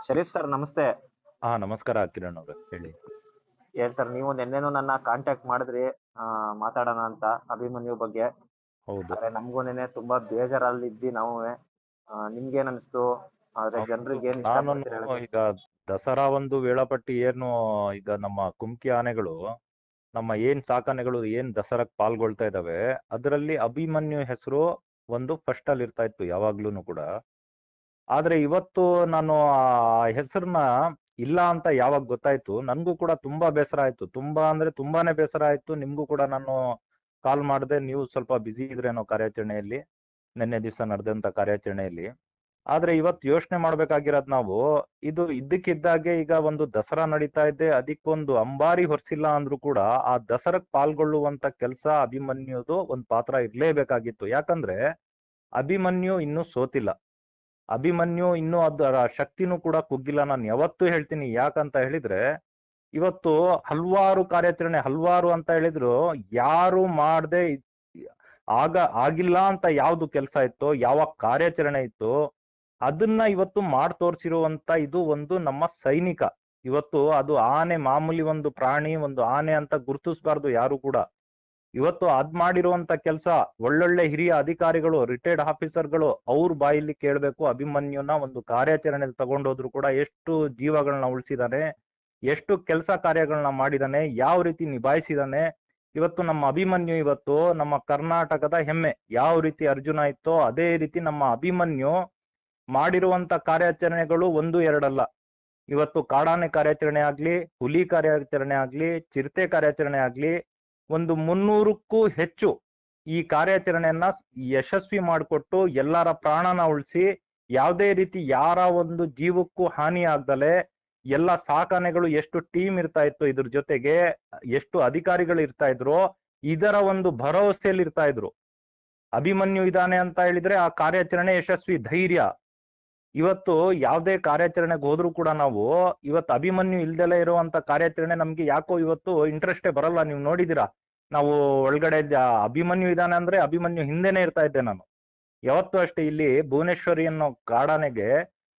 Sharif sir ನಮಸ್ತೆ. ಹಾ, ನಮಸ್ಕಾರ ಕಿರಣ್ ಅವ್ರೆ, ಹೇಳಿ. ಏನ್ ಸರ್ ನೀವು ನಿನ್ನೆನೂ ನನ್ನ ಕಾಂಟ್ಯಾಕ್ಟ್ ಮಾಡಿದ್ರಿ, ಮಾತಾಡೋಣ ಅಂತ ಅಭಿಮನ್ಯು ಬಗ್ಗೆ. ಹೌದು. ಆದ್ರೆ ನಮಗೂ ನೆನ್ನೆ ತುಂಬಾ ಬೇಜಾರಲ್ಲಿದ್ವಿ ನಾವು. ನಿಮ್ಗೇನ್ ಅನಿಸ್ತು? ಆದ್ರೆ ಹೌದು, ಜನರಿಗೆ ಏನ್ ನಾನು ಇಷ್ಟಪಡ್ತೀರಾ ಹೇಳಕ್ಕೆ? ಈಗ ದಸರಾ ಒಂದು ವೇಳಾಪಟ್ಟಿ ಏನು, ಈಗ ನಮ್ಮ ಕುಮ್ಕಿ ಆನೆಗಳು, ನಮ್ಮ ಏನ್ ಸಾಕಾನೆಗಳು ಏನ್ ದಸರಾಕ್ ಪಾಲ್ಗೊಳ್ತಾ ಇದಾವೆ, ಅದರಲ್ಲಿ ಅಭಿಮನ್ಯು ಹೆಸರು ಒಂದು ಫಸ್ಟ್ ಅಲ್ಲಿ ಇರ್ತಾ ಇತ್ತು ಯಾವಾಗ್ಲೂ ಕೂಡ. ಆದ್ರೆ ಇವತ್ತು ನಾನು ಆ ಹೆಸರನ್ನ ಇಲ್ಲ ಅಂತ ಯಾವಾಗ ಗೊತ್ತಾಯ್ತು, ನನ್ಗೂ ಕೂಡ ತುಂಬಾ ಬೇಸರ ಆಯ್ತು. ತುಂಬಾ ಅಂದ್ರೆ ತುಂಬಾನೇ ಬೇಸರ ಆಯ್ತು. ನಿಮ್ಗೂ ಕೂಡ ನಾನು ಕಾಲ್ ಮಾಡಿದೆ, ನೀವು ಸ್ವಲ್ಪ ಬ್ಯುಸಿ ಇದ್ರೇನೋ ಕಾರ್ಯಾಚರಣೆಯಲ್ಲಿ, ನಿನ್ನೆ ದಿವಸ ನಡೆದಂತ ಕಾರ್ಯಾಚರಣೆಯಲ್ಲಿ. ಆದ್ರೆ ಇವತ್ತು ಯೋಚನೆ ಮಾಡ್ಬೇಕಾಗಿರೋದು ನಾವು, ಇದು ಇದ್ದಕ್ಕಿದ್ದಾಗೆ ಈಗ ಒಂದು ದಸರಾ ನಡೀತಾ ಇದೆ, ಅದಕ್ಕೊಂದು ಅಂಬಾರಿ ಹೊರಿಸಿಲ್ಲ ಅಂದ್ರೂ ಕೂಡ ಆ ದಸರಾಕ್ ಪಾಲ್ಗೊಳ್ಳುವಂತ ಕೆಲಸ ಅಭಿಮನ್ಯುದು ಒಂದು ಪಾತ್ರ ಇರ್ಲೇಬೇಕಾಗಿತ್ತು. ಯಾಕಂದ್ರೆ ಅಭಿಮನ್ಯು ಇನ್ನೂ ಸೋತಿಲ್ಲ, ಅಭಿಮನ್ಯು ಇನ್ನೂ ಅದರ ಶಕ್ತಿನೂ ಕೂಡ ಕುಗ್ಗಿಲ್ಲ. ನಾನು ಯಾವತ್ತೂ ಹೇಳ್ತೀನಿ, ಯಾಕಂತ ಹೇಳಿದ್ರೆ ಇವತ್ತು ಹಲ್ವಾರು ಕಾರ್ಯಾಚರಣೆ, ಹಲ್ವಾರು ಅಂತ ಹೇಳಿದ್ರು, ಯಾರು ಮಾಡದೆ ಆಗಿಲ್ಲ ಅಂತ ಯಾವ್ದು ಕೆಲಸ ಇತ್ತೋ, ಯಾವ ಕಾರ್ಯಾಚರಣೆ ಇತ್ತು, ಅದನ್ನ ಇವತ್ತು ಮಾಡಿ ತೋರಿಸಿರುವಂತ ಇದು ಒಂದು ನಮ್ಮ ಸೈನಿಕ. ಇವತ್ತು ಅದು ಆನೆ ಮಾಮೂಲಿ ಒಂದು ಪ್ರಾಣಿ, ಒಂದು ಆನೆ ಅಂತ ಗುರುತಿಸಬಾರ್ದು ಯಾರು ಕೂಡ. ಇವತ್ತು ಅದ್ ಮಾಡಿರುವಂತ ಕೆಲಸ ಒಳ್ಳೊಳ್ಳೆ ಹಿರಿಯ ಅಧಿಕಾರಿಗಳು, ರಿಟೈರ್ಡ್ ಆಫೀಸರ್ಗಳು ಅವ್ರ ಬಾಯಲ್ಲಿ ಕೇಳಬೇಕು. ಅಭಿಮನ್ಯುನ ಒಂದು ಕಾರ್ಯಾಚರಣೆಯಲ್ಲಿ ತಗೊಂಡೋದ್ರು ಕೂಡ ಎಷ್ಟು ಜೀವಗಳನ್ನ ಉಳಿಸಿದಾನೆ, ಎಷ್ಟು ಕೆಲಸ ಕಾರ್ಯಗಳನ್ನ ಮಾಡಿದಾನೆ, ಯಾವ ರೀತಿ ನಿಭಾಯಿಸಿದಾನೆ. ಇವತ್ತು ನಮ್ಮ ಅಭಿಮನ್ಯು ಇವತ್ತು ನಮ್ಮ ಕರ್ನಾಟಕದ ಹೆಮ್ಮೆ. ಯಾವ ರೀತಿ ಅರ್ಜುನ ಇತ್ತೋ ಅದೇ ರೀತಿ ನಮ್ಮ ಅಭಿಮನ್ಯು ಮಾಡಿರುವಂತ ಕಾರ್ಯಾಚರಣೆಗಳು ಒಂದು ಎರಡಲ್ಲ. ಇವತ್ತು ಕಾಡಾನೆ ಕಾರ್ಯಾಚರಣೆ ಆಗ್ಲಿ, ಹುಲಿ ಕಾರ್ಯಾಚರಣೆ ಆಗ್ಲಿ, ಚಿರತೆ ಕಾರ್ಯಾಚರಣೆ ಆಗ್ಲಿ, ಒಂದು 300ಕ್ಕೂ ಹೆಚ್ಚು ಈ ಕಾರ್ಯಾಚರಣೆಯನ್ನ ಯಶಸ್ವಿ ಮಾಡಿಕೊಟ್ಟು ಎಲ್ಲರ ಪ್ರಾಣನ ಉಳಿಸಿ, ಯಾವುದೇ ರೀತಿ ಯಾರ ಒಂದು ಜೀವಕ್ಕೂ ಹಾನಿ ಆಗ್ದಲೆ, ಎಲ್ಲ ಸಾಕಾನೆಗಳು ಎಷ್ಟು ಟೀಮ್ ಇರ್ತಾ ಇತ್ತು, ಇದ್ರ ಜೊತೆಗೆ ಎಷ್ಟು ಅಧಿಕಾರಿಗಳು ಇರ್ತಾ ಇದ್ರು, ಇದರ ಒಂದು ಭರವಸೆಯಲ್ಲಿ ಇರ್ತಾ ಇದ್ರು. ಅಭಿಮನ್ಯು ಇದಾನೆ ಅಂತ ಹೇಳಿದ್ರೆ ಆ ಕಾರ್ಯಾಚರಣೆ ಯಶಸ್ವಿ, ಧೈರ್ಯ. ಇವತ್ತು ಯಾವುದೇ ಕಾರ್ಯಾಚರಣೆಗೆ ಹೋದ್ರು ಕೂಡ ನಾವು ಇವತ್ತು ಅಭಿಮನ್ಯು ಇಲ್ದಲೇ ಇರುವಂತ ಕಾರ್ಯಾಚರಣೆ ನಮ್ಗೆ ಯಾಕೋ ಇವತ್ತು ಇಂಟ್ರೆಸ್ಟೇ ಬರಲ್ಲ. ನೀವು ನೋಡಿದೀರಾ, ನಾವು ಒಳಗಡೆ ಅಭಿಮನ್ಯು ಇದಾನೆ ಅಂದ್ರೆ ಅಭಿಮನ್ಯು ಹಿಂದೆನೆ ಇರ್ತಾ ಇದ್ದೆ ನಾನು. ಯಾವತ್ತೂ ಅಷ್ಟೇ, ಇಲ್ಲಿ ಭುವನೇಶ್ವರಿ ಅನ್ನೋ ಕಾಡಾನೆಗೆ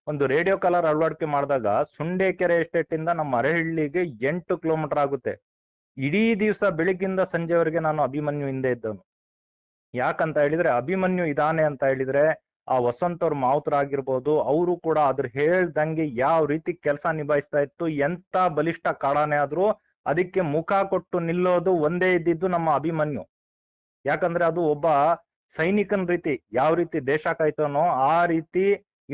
ಒಂದು ರೇಡಿಯೋ ಕಾಲರ್ ಅಳವಡಿಕೆ ಮಾಡಿದಾಗ ಸುಂಡೇಕೆರೆ ಎಸ್ಟೇಟ್ ಇಂದ ನಮ್ಮ ಅರಹಳ್ಳಿಗೆ 8 ಕಿಲೋಮೀಟರ್ ಆಗುತ್ತೆ. ಇಡೀ ದಿವಸ ಬೆಳಿಗ್ಗಿಂದ ಸಂಜೆವರೆಗೆ ನಾನು ಅಭಿಮನ್ಯು ಹಿಂದೆ ಇದ್ದವನು. ಯಾಕಂತ ಹೇಳಿದ್ರೆ ಅಭಿಮನ್ಯು ಇದಾನೆ ಅಂತ ಹೇಳಿದ್ರೆ ಆ ವಸಂತ್ ಅವ್ರ ಮಾವುತರಾಗಿರ್ಬೋದು, ಅವರು ಕೂಡ ಅದ್ರ ಹೇಳ್ದಂಗೆ ಯಾವ ರೀತಿ ಕೆಲಸ ನಿಭಾಯಿಸ್ತಾ ಇತ್ತು. ಎಂತ ಬಲಿಷ್ಠ ಕಾಡಾನೆ ಆದ್ರೂ ಅದಕ್ಕೆ ಮುಖ ಕೊಟ್ಟು ನಿಲ್ಲೋದು ಒಂದೇ ಇದ್ದಿದ್ದು ನಮ್ಮ ಅಭಿಮನ್ಯು. ಯಾಕಂದ್ರೆ ಅದು ಒಬ್ಬ ಸೈನಿಕನ ರೀತಿ ಯಾವ ರೀತಿ ದೇಶ ಕಾಯ್ತಾನೋ ಆ ರೀತಿ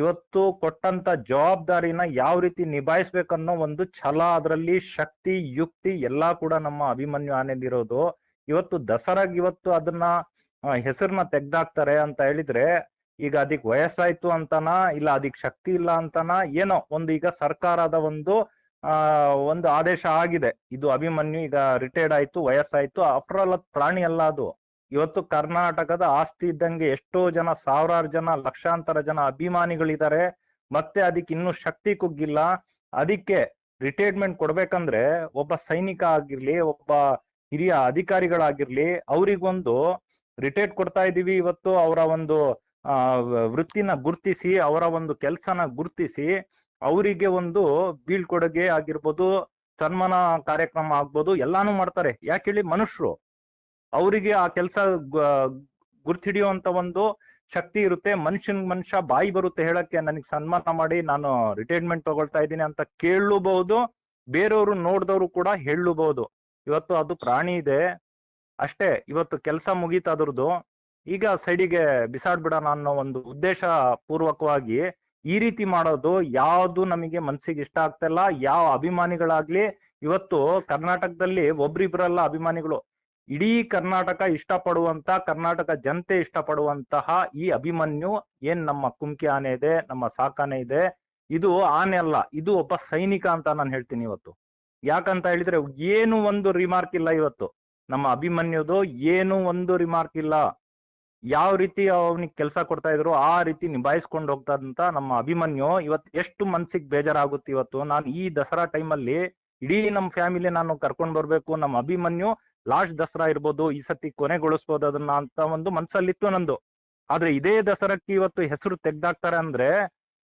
ಇವತ್ತು ಕೊಟ್ಟಂತ ಜವಾಬ್ದಾರಿನ ಯಾವ ರೀತಿ ನಿಭಾಯಿಸ್ಬೇಕನ್ನೋ ಒಂದು ಛಲ, ಅದರಲ್ಲಿ ಶಕ್ತಿ, ಯುಕ್ತಿ ಎಲ್ಲಾ ಕೂಡ ನಮ್ಮ ಅಭಿಮನ್ಯು ಆನೆದಿರೋದು. ಇವತ್ತು ದಸರಾಗ್ ಇವತ್ತು ಅದನ್ನ ಹೆಸರನ್ನ ತೆಗ್ದಾಕ್ತಾರೆ ಅಂತ ಹೇಳಿದ್ರೆ, ಈಗ ಅದಕ್ ವಯಸ್ಸಾಯ್ತು ಅಂತನ, ಇಲ್ಲ ಅದಕ್ ಶಕ್ತಿ ಇಲ್ಲ ಅಂತನ, ಏನೋ ಒಂದು ಈಗ ಸರ್ಕಾರದ ಒಂದು ಆದೇಶ ಆಗಿದೆ, ಇದು ಅಭಿಮನ್ಯು ಈಗ ರಿಟೈರ್ಡ್ ಆಯ್ತು, ವಯಸ್ಸಾಯ್ತು. ಆಫ್ಟರ್ ಆಲ್ ಪ್ರಾಣಿ ಅಲ್ಲ ಅದು. ಇವತ್ತು ಕರ್ನಾಟಕದ ಆಸ್ತಿ ಇದ್ದಂಗೆ ಎಷ್ಟೋ ಜನ, ಸಾವಿರಾರು ಜನ, ಲಕ್ಷಾಂತರ ಜನ ಅಭಿಮಾನಿಗಳಿದ್ದಾರೆ. ಮತ್ತೆ ಅದಕ್ಕೆ ಇನ್ನೂ ಶಕ್ತಿ ಕುಗ್ಗಿಲ್ಲ. ಅದಕ್ಕೆ ರಿಟೈರ್ಮೆಂಟ್ ಕೊಡ್ಬೇಕಂದ್ರೆ ಒಬ್ಬ ಸೈನಿಕ ಆಗಿರ್ಲಿ, ಒಬ್ಬ ಹಿರಿಯ ಅಧಿಕಾರಿಗಳಾಗಿರ್ಲಿ, ಅವ್ರಿಗೊಂದು ರಿಟೈರ್ಡ್ ಕೊಡ್ತಾ ಇದೀವಿ. ಇವತ್ತು ಅವರ ಒಂದು ವೃತ್ತಿನ ಗುರ್ತಿಸಿ, ಅವರ ಒಂದು ಕೆಲಸನ ಗುರ್ತಿಸಿ, ಅವರಿಗೆ ಒಂದು ಬೀಳ್ಕೊಡುಗೆ ಆಗಿರ್ಬೋದು, ಸನ್ಮಾನ ಕಾರ್ಯಕ್ರಮ ಆಗ್ಬೋದು, ಎಲ್ಲಾನು ಮಾಡ್ತಾರೆ. ಯಾಕೆ ಹೇಳಿ, ಮನುಷ್ಯರು, ಅವರಿಗೆ ಆ ಕೆಲಸ ಗುರ್ತಿಡಿಯುವಂತ ಒಂದು ಶಕ್ತಿ ಇರುತ್ತೆ. ಮನುಷ್ಯ ಬಾಯಿ ಬರುತ್ತೆ ಹೇಳಕ್ಕೆ, ನನಗೆ ಸನ್ಮಾನ ಮಾಡಿ ನಾನು ರಿಟೈರ್ಮೆಂಟ್ ತಗೊಳ್ತಾ ಇದ್ದೀನಿ ಅಂತ ಕೇಳಲೂಬಹುದು, ಬೇರೆಯವರು ನೋಡಿದವರು ಕೂಡ ಹೇಳಲೂಬಹುದು. ಇವತ್ತು ಅದು ಪ್ರಾಣಿ ಇದೆ ಅಷ್ಟೇ, ಇವತ್ತು ಕೆಲಸ ಮುಗೀತು ಅದ್ರದ್ದು, ಈಗ ಸೈಡಿಗೆ ಬಿಸಾಡ್ಬಿಡೋಣ ಅನ್ನೋ ಒಂದು ಉದ್ದೇಶ ಪೂರ್ವಕವಾಗಿ ಈ ರೀತಿ ಮಾಡೋದು ಯಾವ್ದು ನಮಗೆ ಮನ್ಸಿಗೆ ಇಷ್ಟ ಆಗ್ತಾ ಇಲ್ಲ. ಯಾವ ಅಭಿಮಾನಿಗಳಾಗ್ಲಿ, ಇವತ್ತು ಕರ್ನಾಟಕದಲ್ಲಿ ಒಬ್ರಿಬ್ರಲ್ಲ ಅಭಿಮಾನಿಗಳು, ಇಡೀ ಕರ್ನಾಟಕ ಇಷ್ಟಪಡುವಂತ, ಕರ್ನಾಟಕ ಜನತೆ ಇಷ್ಟಪಡುವಂತಹ ಈ ಅಭಿಮನ್ಯು ಏನ್ ನಮ್ಮ ಕುಮ್ಕಿ ಆನೆ ಇದೆ, ನಮ್ಮ ಸಾಕಾನೆ ಇದೆ, ಇದು ಆನೆ ಅಲ್ಲ, ಇದು ಒಬ್ಬ ಸೈನಿಕ ಅಂತ ನಾನು ಹೇಳ್ತೀನಿ ಇವತ್ತು. ಯಾಕಂತ ಹೇಳಿದ್ರೆ ಏನು ಒಂದು ರಿಮಾರ್ಕ್ ಇಲ್ಲ ಇವತ್ತು ನಮ್ಮ ಅಭಿಮನ್ಯುದು, ಏನು ಒಂದು ರಿಮಾರ್ಕ್ ಇಲ್ಲ. ಯಾವ ರೀತಿ ಅವನಿಗೆ ಕೆಲಸ ಕೊಡ್ತಾ ಇದ್ರು ಆ ರೀತಿ ನಿಭಾಯಿಸ್ಕೊಂಡು ಹೋಗ್ತದಂತ ನಮ್ಮ ಅಭಿಮನ್ಯು. ಇವತ್ತು ಎಷ್ಟು ಮನ್ಸಿಗೆ ಬೇಜಾರಾಗುತ್ತೆ. ಇವತ್ತು ನಾನು ಈ ದಸರಾ ಟೈಮಲ್ಲಿ ಇಡೀ ನಮ್ಮ ಫ್ಯಾಮಿಲಿ ನಾನು ಕರ್ಕೊಂಡ್ ಬರ್ಬೇಕು, ನಮ್ಮ ಅಭಿಮನ್ಯು ಲಾಸ್ಟ್ ದಸರಾ ಇರ್ಬೋದು, ಈ ಸತಿ ಕೊನೆಗೊಳಿಸ್ಬೋದು ಅದನ್ನ ಅಂತ ಒಂದು ಮನ್ಸಲ್ಲಿತ್ತು ನಂದು. ಆದ್ರೆ ಇದೇ ದಸರಾಕ್ಕೆ ಇವತ್ತು ಹೆಸರು ತೆಗ್ದಾಕ್ತಾರೆ ಅಂದ್ರೆ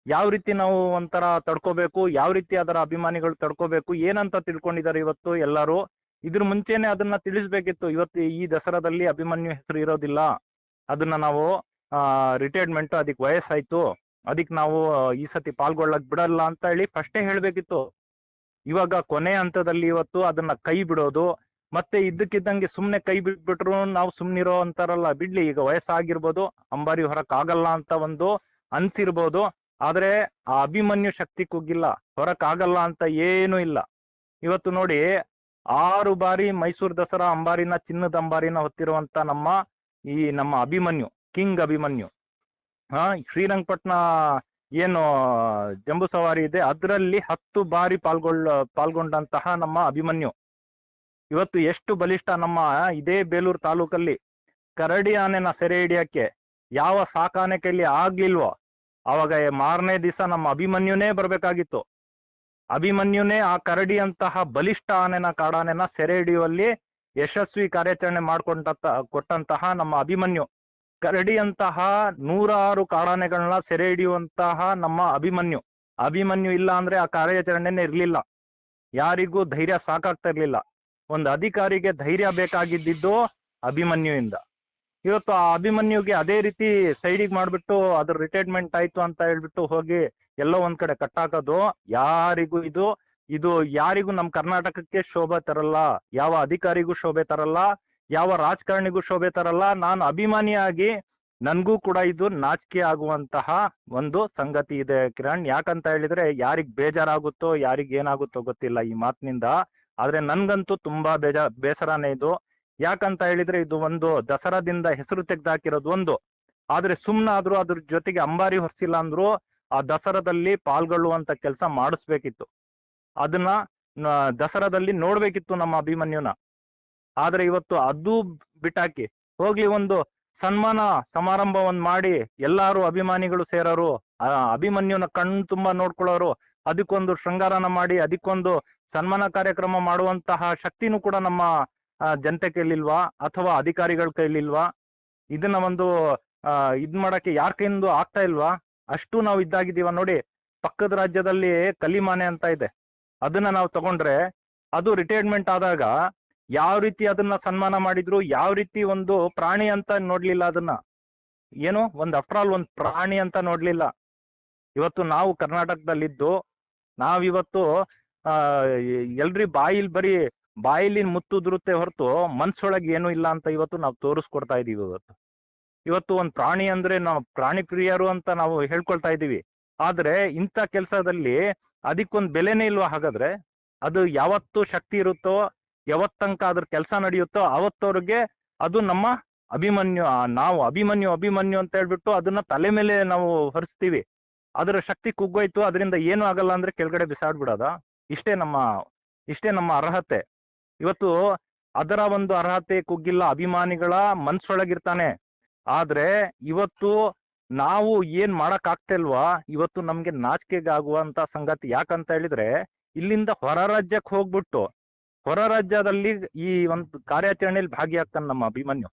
ಯಾವ ರೀತಿ ನಾವು ಒಂಥರ ತಡ್ಕೋಬೇಕು, ಯಾವ ರೀತಿ ಅದರ ಅಭಿಮಾನಿಗಳು ತಡ್ಕೋಬೇಕು, ಏನಂತ ತಿಳ್ಕೊಂಡಿದ್ದಾರೆ ಇವತ್ತು ಎಲ್ಲರೂ. ಇದ್ರ ಮುಂಚೆನೆ ಅದನ್ನ ತಿಳಿಸ್ಬೇಕಿತ್ತು. ಇವತ್ತು ಈ ದಸರಾದಲ್ಲಿ ಅಭಿಮನ್ಯು ಹೆಸರು ಇರೋದಿಲ್ಲ, ಅದನ್ನ ನಾವು ರಿಟೈರ್ಮೆಂಟ್, ಅದಕ್ಕೆ ವಯಸ್ಸಾಯ್ತು, ಅದಕ್ಕೆ ನಾವು ಈ ಸತಿ ಪಾಲ್ಗೊಳ್ಳಕ್ ಬಿಡಲ್ಲ ಅಂತ ಹೇಳಿ ಫಸ್ಟೇ ಹೇಳ್ಬೇಕಿತ್ತು. ಇವಾಗ ಕೊನೆ ಹಂತದಲ್ಲಿ ಇವತ್ತು ಅದನ್ನ ಕೈ ಬಿಡೋದು, ಮತ್ತೆ ಇದ್ದಕ್ಕಿದ್ದಂಗೆ ಸುಮ್ನೆ ಕೈ ಬಿಟ್ಬಿಟ್ರು ನಾವು ಸುಮ್ನಿರೋ ಅಂತಾರಲ್ಲ, ಬಿಡ್ಲಿ, ಈಗ ವಯಸ್ಸಾಗಿರ್ಬೋದು, ಅಂಬಾರಿ ಹೊರಕ್ ಆಗಲ್ಲ ಅಂತ ಒಂದು ಅನ್ಸಿರ್ಬೋದು, ಆದ್ರೆ ಆ ಅಭಿಮನ್ಯು ಶಕ್ತಿ ಕುಗ್ಗಿಲ್ಲ, ಹೊರಕ್ ಆಗಲ್ಲ ಅಂತ ಏನೂ ಇಲ್ಲ. ಇವತ್ತು ನೋಡಿ, 6 ಬಾರಿ ಮೈಸೂರು ದಸರಾ ಅಂಬಾರಿನ, ಚಿನ್ನದ ಅಂಬಾರಿನ ಹೊತ್ತಿರುವಂತ ನಮ್ಮ ಅಭಿಮನ್ಯು, ಕಿಂಗ್ ಅಭಿಮನ್ಯು, ಶ್ರೀರಂಗಪಟ್ಟಣ ಏನು ಜಂಬೂ ಸವಾರಿ ಇದೆ ಅದರಲ್ಲಿ 10 ಬಾರಿ ಪಾಲ್ಗೊಂಡಂತಹ ನಮ್ಮ ಅಭಿಮನ್ಯು ಇವತ್ತು ಎಷ್ಟು ಬಲಿಷ್ಠ. ನಮ್ಮ ಇದೇ ಬೇಲೂರು ತಾಲೂಕಲ್ಲಿ ಕರಡಿ ಆನೆನ ಸೆರೆ ಹಿಡಿಯಕ್ಕೆ ಯಾವ ಸಾಕಾನೆ ಕೈಲಿ ಆಗ್ಲಿಲ್ವೋ, ಅವಾಗ ಮಾರನೇ ದಿವಸ ನಮ್ಮ ಅಭಿಮನ್ಯುನೇ ಬರ್ಬೇಕಾಗಿತ್ತು. ಅಭಿಮನ್ಯುನೇ ಆ ಕರಡಿ ಅಂತಹ ಬಲಿಷ್ಠ ಆನೆನ, ಕಾಡಾನೆನ ಸೆರೆ ಹಿಡಿಯುವಲ್ಲಿ ಯಶಸ್ವಿ ಕಾರ್ಯಾಚರಣೆ ಕೊಟ್ಟಂತಹ ನಮ್ಮ ಅಭಿಮನ್ಯು, ಕರಡಿ ಅಂತಹ 106 ಕಾಡಾನೆಗಳನ್ನ ಸೆರೆ ಹಿಡಿಯುವಂತಹ ನಮ್ಮ ಅಭಿಮನ್ಯು ಇಲ್ಲ ಅಂದ್ರೆ ಆ ಕಾರ್ಯಾಚರಣೆನೇ ಇರ್ಲಿಲ್ಲ. ಯಾರಿಗೂ ಧೈರ್ಯ ಸಾಕಾಗ್ತಾ ಇರ್ಲಿಲ್ಲ. ಒಂದು ಅಧಿಕಾರಿಗೆ ಧೈರ್ಯ ಬೇಕಾಗಿದ್ದು ಅಭಿಮನ್ಯುವಿಂದ. ಇವತ್ತು ಆ ಅಭಿಮನ್ಯುಗೆ ಅದೇ ರೀತಿ ಸೈಡಿಗೆ ಮಾಡ್ಬಿಟ್ಟು ಅದ್ರ ರಿಟೈರ್ಮೆಂಟ್ ಆಯ್ತು ಅಂತ ಹೇಳ್ಬಿಟ್ಟು ಹೋಗಿ ಎಲ್ಲೋ ಒಂದ್ ಕಡೆ ಕಟ್ಟಾಕೋದು ಯಾರಿಗೂ ಇದು ಯಾರಿಗೂ ನಮ್ ಕರ್ನಾಟಕಕ್ಕೆ ಶೋಭೆ ತರಲ್ಲ, ಯಾವ ಅಧಿಕಾರಿಗೂ ಶೋಭೆ ತರಲ್ಲ, ಯಾವ ರಾಜಕಾರಣಿಗೂ ಶೋಭೆ ತರಲ್ಲ. ನಾನು ಅಭಿಮಾನಿಯಾಗಿ ನನ್ಗೂ ಕೂಡ ಇದು ನಾಚಿಕೆ ಆಗುವಂತಹ ಒಂದು ಸಂಗತಿ ಇದೆ ಕಿರಣ್. ಯಾಕಂತ ಹೇಳಿದ್ರೆ ಯಾರಿಗ್ ಬೇಜಾರಾಗುತ್ತೋ ಯಾರಿಗ್ ಏನಾಗುತ್ತೋ ಗೊತ್ತಿಲ್ಲ ಈ ಮಾತಿನಿಂದ, ಆದ್ರೆ ನನ್ಗಂತೂ ತುಂಬಾ ಬೇಸರನೇ ಇದು. ಯಾಕಂತ ಹೇಳಿದ್ರೆ ಇದು ಒಂದು ದಸರಾದಿಂದ ಹೆಸರು ತೆಗ್ದಾಕಿರೋದು ಒಂದು, ಆದ್ರೆ ಸುಮ್ನಾದ್ರೂ ಅದ್ರ ಜೊತೆಗೆ ಅಂಬಾರಿ ಹೊರ್ಸಿಲ್ಲ ಅಂದ್ರು ಆ ದಸರಾದಲ್ಲಿ ಪಾಲ್ಗೊಳ್ಳುವಂತ ಕೆಲಸ ಮಾಡಿಸ್ಬೇಕಿತ್ತು. ಅದನ್ನ ದಸರಾದಲ್ಲಿ ನೋಡ್ಬೇಕಿತ್ತು ನಮ್ಮ ಅಭಿಮನ್ಯುನ. ಆದ್ರೆ ಇವತ್ತು ಅದು ಬಿಟ್ಟಾಕಿ ಹೋಗ್ಲಿ, ಒಂದು ಸನ್ಮಾನ ಸಮಾರಂಭ ಮಾಡಿ ಎಲ್ಲಾರು ಅಭಿಮಾನಿಗಳು ಸೇರೋರು, ಅಭಿಮನ್ಯುನ ಕಣ್ಣು ತುಂಬಾ ನೋಡ್ಕೊಳ್ಳೋರು, ಅದಕ್ಕೊಂದು ಶೃಂಗಾರನ ಮಾಡಿ ಅದಕ್ಕೊಂದು ಸನ್ಮಾನ ಕಾರ್ಯಕ್ರಮ ಮಾಡುವಂತಹ ಶಕ್ತಿನೂ ಕೂಡ ನಮ್ಮ ಜನತೆ ಕೈಲಿಲ್ವಾ ಅಥವಾ ಅಧಿಕಾರಿಗಳ ಕೈಲಿಲ್ವಾ? ಇದನ್ನ ಒಂದು ಇದ್ ಮಾಡಕ್ಕೆ ಯಾರ ಕೈಯಿಂದ ಆಗ್ತಾ ಇಲ್ವಾ? ಅಷ್ಟು ನಾವು ಇದ್ದಾಗಿದ್ದೀವ. ನೋಡಿ, ಪಕ್ಕದ ರಾಜ್ಯದಲ್ಲಿ ಕಲಿಮಾನೆ ಅಂತ ಇದೆ, ಅದನ್ನ ನಾವು ತಗೊಂಡ್ರೆ ಅದು ರಿಟೈರ್ಮೆಂಟ್ ಆದಾಗ ಯಾವ ರೀತಿ ಅದನ್ನ ಸನ್ಮಾನ ಮಾಡಿದ್ರು, ಯಾವ ರೀತಿ ಒಂದು ಪ್ರಾಣಿ ಅಂತ ನೋಡ್ಲಿಲ್ಲ, ಅದನ್ನ ಏನು ಆಫ್ಟರ್ ಆಲ್ ಒಂದು ಪ್ರಾಣಿ ಅಂತ ನೋಡ್ಲಿಲ್ಲ. ಇವತ್ತು ನಾವು ಕರ್ನಾಟಕದಲ್ಲಿದ್ದು ನಾವಿವತ್ತು ಎಲ್ರಿ ಬಾಯಿಲಿ ಮುತ್ತುದ್ರುತ್ತೆ ಹೊರತು ಮನ್ಸೊಳಗೆ ಏನು ಇಲ್ಲ ಅಂತ ಇವತ್ತು ನಾವು ತೋರಿಸ್ಕೊಡ್ತಾ ಇದೀವಿ. ಇವತ್ತು ಒಂದ್ ಪ್ರಾಣಿ ಅಂದ್ರೆ ನಾವು ಪ್ರಾಣಿ ಪ್ರಿಯರು ಅಂತ ನಾವು ಹೇಳ್ಕೊಳ್ತಾ ಇದೀವಿ, ಆದ್ರೆ ಇಂಥ ಕೆಲ್ಸದಲ್ಲಿ ಅದಕ್ಕೊಂದ್ ಬೆಲೆನೇ ಇಲ್ವಾ? ಹಾಗಾದ್ರೆ ಅದು ಯಾವತ್ತು ಶಕ್ತಿ ಇರುತ್ತೋ, ಯಾವತ್ತಂಕ ಅದ್ರ ಕೆಲಸ ನಡೆಯುತ್ತೋ ಅವತ್ತವ್ರಿಗೆ ಅದು ನಮ್ಮ ಅಭಿಮನ್ಯು, ನಾವು ಅಭಿಮನ್ಯು ಅಂತ ಹೇಳ್ಬಿಟ್ಟು ಅದನ್ನ ತಲೆ ಮೇಲೆ ನಾವು ಹೊರಿಸ್ತೀವಿ. ಅದರ ಶಕ್ತಿ ಕುಗ್ಗೋಯ್ತು, ಅದರಿಂದ ಏನು ಆಗಲ್ಲ ಅಂದ್ರೆ ಕೆಳಗಡೆ ಬಿಸಾಡ್ಬಿಡೋದ? ಇಷ್ಟೇ ನಮ್ಮ ಅರ್ಹತೆ. ಇವತ್ತು ಅದರ ಒಂದು ಅರ್ಹತೆ ಕುಗ್ಗಿಲ್ಲ, ಅಭಿಮಾನಿಗಳ ಮನ್ಸೊಳಗಿರ್ತಾನೆ. ಆದ್ರೆ ಇವತ್ತು ನಾವು ಏನ್ ಮಾಡಕ್ ಆಗ್ತಿಲ್ವಾ? ಇವತ್ತು ನಮ್ಗೆ ನಾಚಿಕೆಗೆ ಆಗುವಂತ ಸಂಗತಿ. ಯಾಕಂತ ಹೇಳಿದ್ರೆ ಇಲ್ಲಿಂದ ಹೊರ ರಾಜ್ಯಕ್ಕೆ ಹೋಗ್ಬಿಟ್ಟು ಹೊರ ರಾಜ್ಯದಲ್ಲಿ ಈ ಒಂದು ಕಾರ್ಯಾಚರಣೆಯಲ್ಲಿ ಭಾಗಿಯಾಗ್ತಾನೆ ನಮ್ಮ ಅಭಿಮನ್ಯು.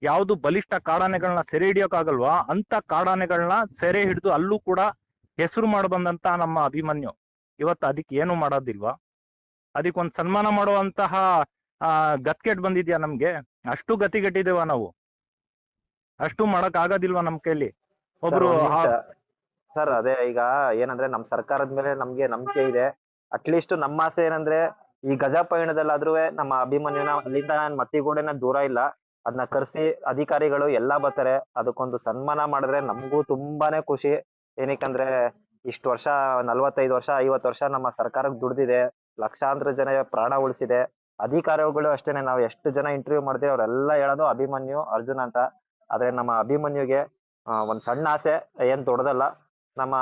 ಯಾವ್ದು ಬಲಿಷ್ಠ ಕಾಡಾನೆಗಳನ್ನ ಸೆರೆ ಹಿಡಿಯೋಕ್ಕಾಗಲ್ವಾ ಅಂತ ಕಾಡಾನೆಗಳನ್ನ ಸೆರೆ ಹಿಡಿದು ಅಲ್ಲೂ ಕೂಡ ಹೆಸರು ಮಾಡಬಂದಂತ ನಮ್ಮ ಅಭಿಮನ್ಯು ಇವತ್ತು ಅದಕ್ಕೆ ಏನು ಮಾಡೋದಿಲ್ವಾ? ಅದಕ್ಕೊಂದು ಸನ್ಮಾನ ಮಾಡುವಂತಹ ಗತ್ಕೆಟ್ ಬಂದಿದ್ಯಾ ನಮ್ಗೆ? ಅಷ್ಟು ಗತಿಗೆಟ್ಟಿದೇವ ನಾವು? ಅಷ್ಟು ಮಾಡಕ್ ಆಗೋದಿಲ್ವಾ ನಮ್ ಕೈಲಿ? ಒಬ್ರು ಸರ್ ಅದೇ ಈಗ ಏನಂದ್ರೆ ನಮ್ ಸರ್ಕಾರದ ಮೇಲೆ ನಮ್ಗೆ ನಂಬಿಕೆ ಇದೆ. ಅಟ್ಲೀಸ್ಟ್ ನಮ್ಮ ಆಸೆ ಏನಂದ್ರೆ ಈ ಗಜ ಪಯಣದಲ್ಲಾದ್ರೂ ನಮ್ಮ ಅಭಿಮನ್ಯುನ ಅಲ್ಲಿಂದ ಮತ್ತಿಗೂಡೆನ ದೂರ ಇಲ್ಲ, ಅದನ್ನ ಕರ್ಸಿ ಅಧಿಕಾರಿಗಳು ಎಲ್ಲಾ ಬರ್ತಾರೆ, ಅದಕ್ಕೊಂದು ಸನ್ಮಾನ ಮಾಡಿದ್ರೆ ನಮಗೂ ತುಂಬಾನೇ ಖುಷಿ. ಏನಕ್ಕಂದ್ರೆ ಇಷ್ಟು ವರ್ಷ 45 ವರ್ಷ 50 ವರ್ಷ ನಮ್ಮ ಸರ್ಕಾರಕ್ಕೆ ದುಡ್ದಿದೆ, ಲಕ್ಷಾಂತರ ಜನ ಪ್ರಾಣ ಉಳಿಸಿದೆ. ಅಧಿಕಾರಿಗಳು ಅಷ್ಟೇನೆ, ನಾವು ಎಷ್ಟು ಜನ ಇಂಟರ್ವ್ಯೂ ಮಾಡಿದ್ರೆ ಅವರೆಲ್ಲ ಹೇಳೋದು ಅಭಿಮನ್ಯು, ಅರ್ಜುನ್ ಅಂತ. ಆದ್ರೆ ನಮ್ಮ ಅಭಿಮನ್ಯುಗೆ ಒಂದ್ ಸಣ್ಣ ಆಸೆ, ಏನ್ ದೊಡ್ಡದಲ್ಲ, ನಮ್ಮ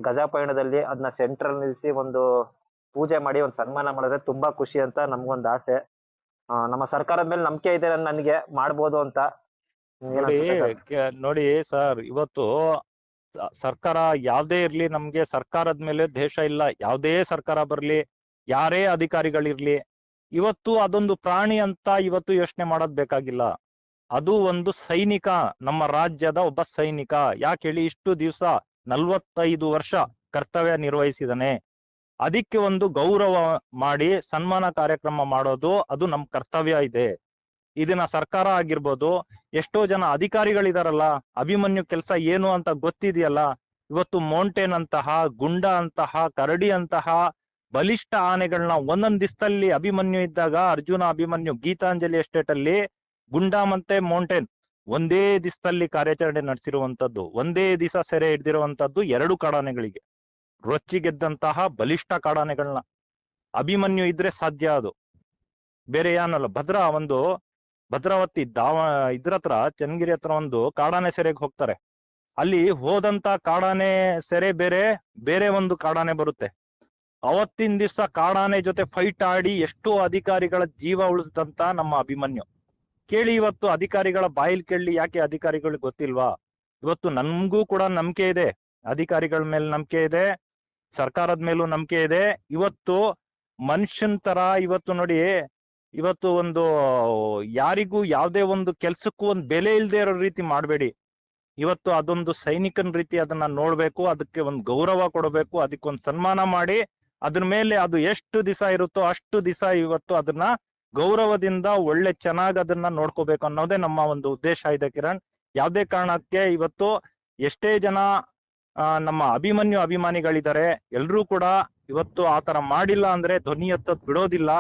ಗಜ ಪಯಣದಲ್ಲಿ ಅದನ್ನ ಸೆಂಟ್ರಲ್ ನಿಲ್ಸಿ ಒಂದು ಪೂಜೆ ಮಾಡಿ ಒಂದ್ ಸನ್ಮಾನ ಮಾಡಿದ್ರೆ ತುಂಬಾ ಖುಷಿ ಅಂತ ನಮ್ಗೊಂದ್ ಆಸೆ. ನಮ್ಮ ಸರ್ಕಾರದ ಮೇಲೆ ನಂಬಿಕೆ ಇದೆ ನನ್ಗೆ, ಮಾಡ್ಬೋದು ಅಂತ. ನೋಡಿ ಸರ್, ಇವತ್ತು ಸರ್ಕಾರ ಯಾವ್ದೇ ಇರ್ಲಿ, ನಮ್ಗೆ ಸರ್ಕಾರದ ಮೇಲೆ ದೇಶ ಇಲ್ಲ. ಯಾವ್ದೇ ಸರ್ಕಾರ ಬರ್ಲಿ, ಯಾರೇ ಅಧಿಕಾರಿಗಳಿರ್ಲಿ, ಇವತ್ತು ಅದೊಂದು ಪ್ರಾಣಿ ಅಂತ ಇವತ್ತು ಯೋಚನೆ ಮಾಡೋದ್ ಬೇಕಾಗಿಲ್ಲ. ಅದು ಒಂದು ಸೈನಿಕ, ನಮ್ಮ ರಾಜ್ಯದ ಒಬ್ಬ ಸೈನಿಕ. ಯಾಕೆ ಹೇಳಿ, ಇಷ್ಟು ದಿವಸ 45 ವರ್ಷ ಕರ್ತವ್ಯ ನಿರ್ವಹಿಸಿದಾನೆ. ಅದಕ್ಕೆ ಒಂದು ಗೌರವ ಮಾಡಿ ಸನ್ಮಾನ ಕಾರ್ಯಕ್ರಮ ಮಾಡೋದು ಅದು ನಮ್ ಕರ್ತವ್ಯ ಇದೆ. ಇದನ್ನ ಸರ್ಕಾರ ಆಗಿರ್ಬೋದು, ಎಷ್ಟೋ ಜನ ಅಧಿಕಾರಿಗಳಿದಾರಲ್ಲ, ಅಭಿಮನ್ಯು ಕೆಲಸ ಏನು ಅಂತ ಗೊತ್ತಿದೆಯಲ್ಲ. ಇವತ್ತು ಮೌಂಟೇನ್ ಅಂತಹ, ಗುಂಡ ಅಂತಹ, ಕರಡಿ ಅಂತಹ ಬಲಿಷ್ಠ ಆನೆಗಳನ್ನ ಒಂದೊಂದ್ ದಿವಸದಲ್ಲಿ ಅಭಿಮನ್ಯು ಇದ್ದಾಗ, ಅರ್ಜುನ ಅಭಿಮನ್ಯು ಗೀತಾಂಜಲಿ ಎಸ್ಟೇಟ್ ಅಲ್ಲಿ ಗುಂಡ ಮತ್ತೆ ಮೌಂಟೇನ್ ಒಂದೇ ದಿವಸದಲ್ಲಿ ಕಾರ್ಯಾಚರಣೆ ನಡೆಸಿರುವಂತದ್ದು, ಒಂದೇ ದಿವಸ ಸೆರೆ ಹಿಡಿದಿರುವಂತದ್ದು 2 ಕಾಡಾನೆಗಳಿಗೆ, ರೊಚ್ಚಿಗೆದ್ದಂತಹ ಬಲಿಷ್ಠ ಕಾಡಾನೆಗಳನ್ನ. ಅಭಿಮನ್ಯು ಇದ್ರೆ ಸಾಧ್ಯ ಅದು, ಬೇರೆ ಏನಲ್ಲ. ಭದ್ರಾವತಿ ಇದ್ರತ್ರ ಚನ್ನಗಿರಿ ಹತ್ರ ಒಂದು ಕಾಡಾನೆ ಸೆರೆಗೆ ಹೋಗ್ತಾರೆ. ಅಲ್ಲಿ ಹೋದಂತ ಕಾಡಾನೆ ಸೆರೆ ಬೇರೆ ಒಂದು ಕಾಡಾನೆ ಬರುತ್ತೆ. ಅವತ್ತಿನ ದಿವಸ ಕಾಡಾನೆ ಜೊತೆ ಫೈಟ್ ಆಡಿ ಎಷ್ಟೋ ಅಧಿಕಾರಿಗಳ ಜೀವ ಉಳಿಸಿದಂತ ನಮ್ಮ ಅಭಿಮನ್ಯು. ಕೇಳಿ, ಇವತ್ತು ಅಧಿಕಾರಿಗಳ ಬಾಯಿಲ್ ಕೇಳಿ, ಯಾಕೆ ಅಧಿಕಾರಿಗಳಿಗೆ ಗೊತ್ತಿಲ್ವಾ? ಇವತ್ತು ನಮ್ಗೂ ಕೂಡ ನಂಬಿಕೆ ಇದೆ, ಅಧಿಕಾರಿಗಳ ಮೇಲೆ ನಂಬಿಕೆ ಇದೆ, ಸರ್ಕಾರದ ಮೇಲೂ ನಂಬಿಕೆ ಇದೆ. ಇವತ್ತು ಮನುಷ್ಯನ್ ತರ ಇವತ್ತು ನೋಡಿ, ಇವತ್ತು ಒಂದು ಯಾರಿಗೂ ಯಾವ್ದೇ ಒಂದು ಕೆಲ್ಸಕ್ಕೂ ಒಂದು ಬೆಲೆ ಇಲ್ದೇ ಇರೋ ರೀತಿ ಮಾಡ್ಬೇಡಿ. ಇವತ್ತು ಅದೊಂದು ಸೈನಿಕನ ರೀತಿ ಅದನ್ನ ನೋಡ್ಬೇಕು, ಅದಕ್ಕೆ ಒಂದು ಗೌರವ ಕೊಡಬೇಕು, ಅದಕ್ಕೊಂದು ಸನ್ಮಾನ ಮಾಡಿ, ಅದ್ರ ಮೇಲೆ ಅದು ಎಷ್ಟು ದಿವಸ ಇರುತ್ತೋ ಅಷ್ಟು ದಿವಸ ಇವತ್ತು ಅದನ್ನ ಗೌರವದಿಂದ ಒಳ್ಳೆ ಚೆನ್ನಾಗ್ ಅದನ್ನ ನೋಡ್ಕೋಬೇಕು ಅನ್ನೋದೇ ನಮ್ಮ ಒಂದು ಉದ್ದೇಶ ಇದೆ ಕಿರಣ್. ಯಾವ್ದೇ ಕಾರಣಕ್ಕೆ ಇವತ್ತು ಎಷ್ಟೇ ಜನ ನಮ್ಮ ಅಭಿಮನ್ಯು ಅಭಿಮಾನಿಗಳಿದ್ದಾರೆ, ಎಲ್ರೂ ಕೂಡ ಇವತ್ತು ಆತರ ಮಾಡಿಲ್ಲ ಅಂದ್ರೆ ಧ್ವನಿ ಎತ್ತೋದ್ ಬಿಡೋದಿಲ್ಲ.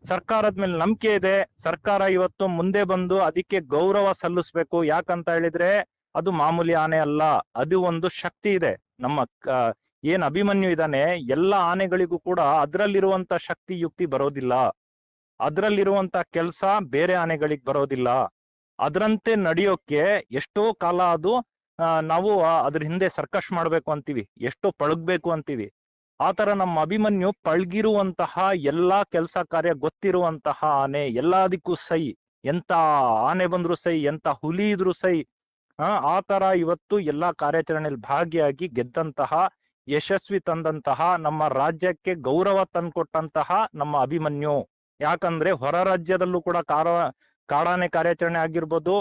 ಸರ್ಕಾರದ ಮೇಲೆ ನಂಬಿಕೆ ಇದೆ, ಸರ್ಕಾರ ಇವತ್ತು ಮುಂದೆ ಬಂದು ಅದಕ್ಕೆ ಗೌರವ ಸಲ್ಲಿಸ್ಬೇಕು. ಯಾಕಂತ ಹೇಳಿದ್ರೆ ಅದು ಮಾಮೂಲಿ ಆನೆ ಅಲ್ಲ, ಅದು ಒಂದು ಶಕ್ತಿ ಇದೆ. ನಮ್ಮ ಏನ್ ಅಭಿಮನ್ಯು ಇದ್ದಾನೆ, ಎಲ್ಲ ಆನೆಗಳಿಗೂ ಕೂಡ ಅದ್ರಲ್ಲಿರುವಂತ ಶಕ್ತಿ ಯುಕ್ತಿ ಬರೋದಿಲ್ಲ, ಅದ್ರಲ್ಲಿರುವಂತ ಕೆಲ್ಸ ಬೇರೆ ಆನೆಗಳಿಗೆ ಬರೋದಿಲ್ಲ. ಅದ್ರಂತೆ ನಡೆಯೋಕೆ ಎಷ್ಟೋ ಕಾಲ ಅದು ನಾವು ಅದ್ರ ಹಿಂದೆ ಸರ್ಕಸ್ ಮಾಡ್ಬೇಕು ಅಂತೀವಿ, ಎಷ್ಟೋ ಪಳಗ್ಬೇಕು ಅಂತೀವಿ. ಆತರ ನಮ್ಮ ಅಭಿಮನ್ಯು ಪಳಗಿರುವಂತಹ ಎಲ್ಲಾ ಕೆಲಸ ಕಾರ್ಯ ಗೊತ್ತಿರುವಂತಹ ಆನೆ, ಎಲ್ಲದಕ್ಕೂ ಸೈ. ಎಂತ ಆನೆ ಬಂದ್ರು ಸೈ, ಎಂತ ಹುಲಿ ಇದ್ರು ಸೈ. ಆತರ ಇವತ್ತು ಎಲ್ಲಾ ಕಾರ್ಯಾಚರಣೆಯಲ್ಲಿ ಭಾಗಿಯಾಗಿ ಗೆದ್ದಂತಹ, ಯಶಸ್ವಿ ತಂದಂತಹ, ನಮ್ಮ ರಾಜ್ಯಕ್ಕೆ ಗೌರವ ತಂದ್ಕೊಟ್ಟಂತಹ ನಮ್ಮ ಅಭಿಮನ್ಯು. ಯಾಕಂದ್ರೆ ಹೊರ ರಾಜ್ಯದಲ್ಲೂ ಕೂಡ ಕಾಡಾನೆ ಕಾರ್ಯಾಚರಣೆ ಆಗಿರ್ಬೋದು,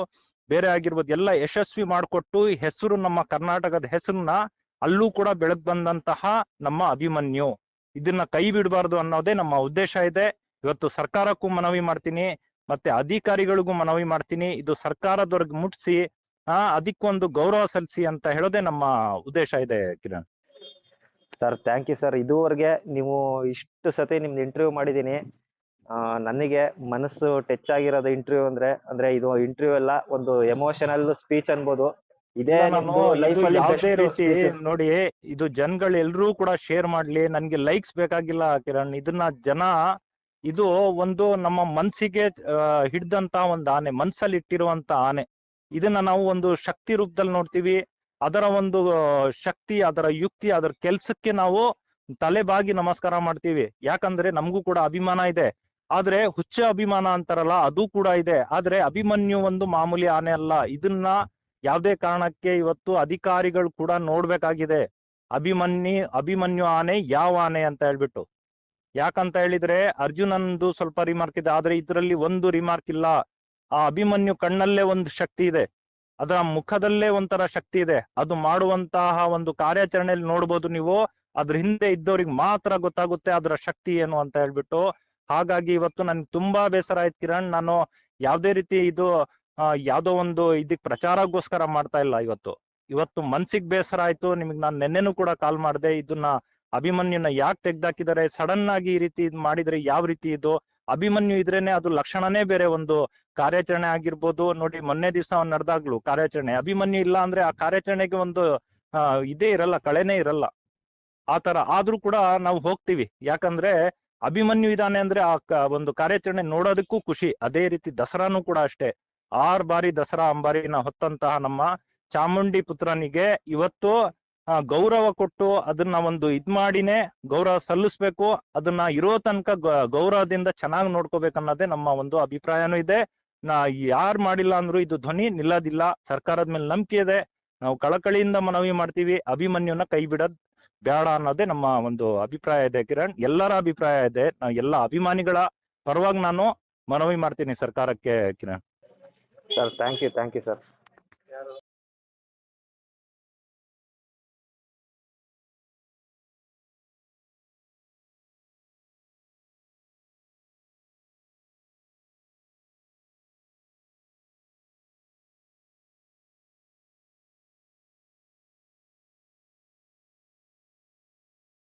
ಬೇರೆ ಆಗಿರ್ಬೋದು, ಎಲ್ಲ ಯಶಸ್ವಿ ಮಾಡಿಕೊಟ್ಟು ಹೆಸರು, ನಮ್ಮ ಕರ್ನಾಟಕದ ಹೆಸರನ್ನ ಅಲ್ಲೂ ಕೂಡ ಬೆಳಗ್ ಬಂದಂತಹ ನಮ್ಮ ಅಭಿಮನ್ಯು. ಇದನ್ನ ಕೈ ಬಿಡಬಾರ್ದು ಅನ್ನೋದೇ ನಮ್ಮ ಉದ್ದೇಶ ಇದೆ. ಇವತ್ತು ಸರ್ಕಾರಕ್ಕೂ ಮನವಿ ಮಾಡ್ತೀನಿ, ಮತ್ತೆ ಅಧಿಕಾರಿಗಳಿಗೂ ಮನವಿ ಮಾಡ್ತೀನಿ, ಇದು ಸರ್ಕಾರದವರೆಗೆ ಮುಟ್ಸಿ ಅದಕ್ಕೊಂದು ಗೌರವ ಸಲ್ಲಿಸಿ ಅಂತ ಹೇಳೋದೇ ನಮ್ಮ ಉದ್ದೇಶ ಇದೆ Kiran. Sir thank you sir. ಇದುವರೆಗೆ ನೀವು ಇಷ್ಟು ಸತಿ ನಿಮ್ದು ಇಂಟರ್ವ್ಯೂ ಮಾಡಿದೀನಿ. ನನಗೆ ಮನಸ್ಸು ಟಚ್ ಆಗಿರೋದು ಇಂಟರ್ವ್ಯೂ ಅಂದ್ರೆ ಇದು ಇಂಟರ್ವ್ಯೂ ಎಲ್ಲ ಒಂದು ಎಮೋಷನಲ್ ಸ್ಪೀಚ್ ಅನ್ಬೋದು. ಇದೇ ಯಾವುದೇ ರೀತಿ ನೋಡಿ, ಇದು ಜನಗಳು ಎಲ್ರೂ ಕೂಡ ಶೇರ್ ಮಾಡ್ಲಿ, ನನ್ಗೆ ಲೈಕ್ಸ್ ಬೇಕಾಗಿಲ್ಲ ಕಿರಣ್. ಇದನ್ನ ಜನ, ಇದು ಒಂದು ನಮ್ಮ ಮನ್ಸಿಗೆ ಹಿಡ್ದಂತ ಒಂದು ಆನೆ, ಮನ್ಸಲ್ಲಿ ಇಟ್ಟಿರುವಂತ ಆನೆ. ಇದನ್ನ ನಾವು ಒಂದು ಶಕ್ತಿ ರೂಪದಲ್ಲಿ ನೋಡ್ತೀವಿ. ಅದರ ಒಂದು ಶಕ್ತಿ, ಅದರ ಯುಕ್ತಿ, ಅದರ ಕೆಲ್ಸಕ್ಕೆ ನಾವು ತಲೆಬಾಗಿ ನಮಸ್ಕಾರ ಮಾಡ್ತೀವಿ. ಯಾಕಂದ್ರೆ ನಮಗೂ ಕೂಡ ಅಭಿಮಾನ ಇದೆ. ಆದ್ರೆ ಹುಚ್ಚ ಅಭಿಮಾನ ಅಂತಾರಲ್ಲ, ಅದು ಕೂಡ ಇದೆ. ಆದ್ರೆ ಅಭಿಮನ್ಯು ಒಂದು ಮಾಮೂಲಿ ಆನೆ ಅಲ್ಲ. ಇದನ್ನ ಯಾವ್ದೇ ಕಾರಣಕ್ಕೆ ಇವತ್ತು ಅಧಿಕಾರಿಗಳು ಕೂಡ ನೋಡ್ಬೇಕಾಗಿದೆ. ಅಭಿಮನ್ಯು ಆನೆ ಯಾವ ಆನೆ ಅಂತ ಹೇಳ್ಬಿಟ್ಟು. ಯಾಕಂತ ಹೇಳಿದ್ರೆ ಅರ್ಜುನಂದು ಸ್ವಲ್ಪ ರಿಮಾರ್ಕ್ ಇದೆ, ಆದ್ರೆ ಇದ್ರಲ್ಲಿ ಒಂದು ರಿಮಾರ್ಕ್ ಇಲ್ಲ. ಆ ಅಭಿಮನ್ಯು ಕಣ್ಣಲ್ಲೇ ಒಂದು ಶಕ್ತಿ ಇದೆ, ಅದರ ಮುಖದಲ್ಲೇ ಒಂಥರ ಶಕ್ತಿ ಇದೆ. ಅದು ಮಾಡುವಂತಹ ಒಂದು ಕಾರ್ಯಾಚರಣೆಯಲ್ಲಿ ನೋಡ್ಬೋದು ನೀವು, ಅದ್ರ ಹಿಂದೆ ಇದ್ದವ್ರಿಗೆ ಮಾತ್ರ ಗೊತ್ತಾಗುತ್ತೆ ಅದರ ಶಕ್ತಿ ಏನು ಅಂತ ಹೇಳ್ಬಿಟ್ಟು. ಹಾಗಾಗಿ ಇವತ್ತು ನನ್ಗೆ ತುಂಬಾ ಬೇಸರ ಆಯ್ತು ಕಿರಣ್. ನಾನು ಯಾವ್ದೇ ರೀತಿ ಇದು ಯಾವ್ದೋ ಒಂದು ಇದಕ್ ಪ್ರಚಾರಕ್ಕೋಸ್ಕರ ಮಾಡ್ತಾ ಇಲ್ಲ. ಇವತ್ತು ಮನ್ಸಿಗೆ ಬೇಸರ ಆಯ್ತು. ನಿಮ್ಗೆ ನಾನು ನೆನ್ನೆನೂ ಕೂಡ ಕಾಲ್ ಮಾಡಿದೆ, ಇದನ್ನ ಅಭಿಮನ್ಯುನ ಯಾಕೆ ತೆಗ್ದಾಕಿದ್ದಾರೆ, ಸಡನ್ ಆಗಿ ಈ ರೀತಿ ಇದ್ ಮಾಡಿದ್ರೆ ಯಾವ ರೀತಿ ಇದು. ಅಭಿಮನ್ಯು ಇದ್ರೇನೆ ಅದು ಲಕ್ಷಣನೇ ಬೇರೆ. ಒಂದು ಕಾರ್ಯಾಚರಣೆ ಆಗಿರ್ಬೋದು ನೋಡಿ, ಮೊನ್ನೆ ದಿವಸ ನಡೆದಾಗ್ಲು ಕಾರ್ಯಾಚರಣೆ, ಅಭಿಮನ್ಯು ಇಲ್ಲ ಅಂದ್ರೆ ಆ ಕಾರ್ಯಾಚರಣೆಗೆ ಒಂದು ಇದೇ ಇರಲ್ಲ, ಕಳೆನೇ ಇರಲ್ಲ. ಆತರ ಆದ್ರೂ ಕೂಡ ನಾವು ಹೋಗ್ತೀವಿ. ಯಾಕಂದ್ರೆ ಅಭಿಮನ್ಯು ಇದಾನೆ ಅಂದ್ರೆ ಆ ಒಂದು ಕಾರ್ಯಾಚರಣೆ ನೋಡೋದಕ್ಕೂ ಖುಷಿ. ಅದೇ ರೀತಿ ದಸರಾನು ಕೂಡ ಅಷ್ಟೇ. 6 ಬಾರಿ ದಸರಾ ಅಂಬಾರಿನ ಹೊತ್ತಂತಹ ನಮ್ಮ ಚಾಮುಂಡಿ ಪುತ್ರನಿಗೆ ಇವತ್ತು ಗೌರವ ಕೊಟ್ಟು ಅದನ್ನ ಒಂದು ಇದ್ ಮಾಡಿನೇ ಗೌರವ ಸಲ್ಲಿಸ್ಬೇಕು. ಅದನ್ನ ಇರೋ ತನಕ ಗೌರವದಿಂದ ಚೆನ್ನಾಗಿ ನೋಡ್ಕೋಬೇಕನ್ನೋದೇ ನಮ್ಮ ಒಂದು ಅಭಿಪ್ರಾಯನೂ ಇದೆ. ಯಾರು ಮಾಡಿಲ್ಲ ಅಂದ್ರೂ ಇದು ಧ್ವನಿ ನಿಲ್ಲೋದಿಲ್ಲ. ಸರ್ಕಾರದ ಮೇಲೆ ನಂಬಿಕೆ ಇದೆ. ನಾವು ಕಳಕಳಿಯಿಂದ ಮನವಿ ಮಾಡ್ತೀವಿ, ಅಭಿಮನ್ಯುನ ಕೈ ಬಿಡೋದ್ ಬೇಡ ಅನ್ನೋದೇ ನಮ್ಮ ಒಂದು ಅಭಿಪ್ರಾಯ ಇದೆ ಕಿರಣ್. ಎಲ್ಲರ ಅಭಿಪ್ರಾಯ ಇದೆ. ಎಲ್ಲ ಅಭಿಮಾನಿಗಳ ಪರವಾಗಿ ನಾನು ಮನವಿ ಮಾಡ್ತೀನಿ ಸರ್ಕಾರಕ್ಕೆ Kiran. Sir thank you sir.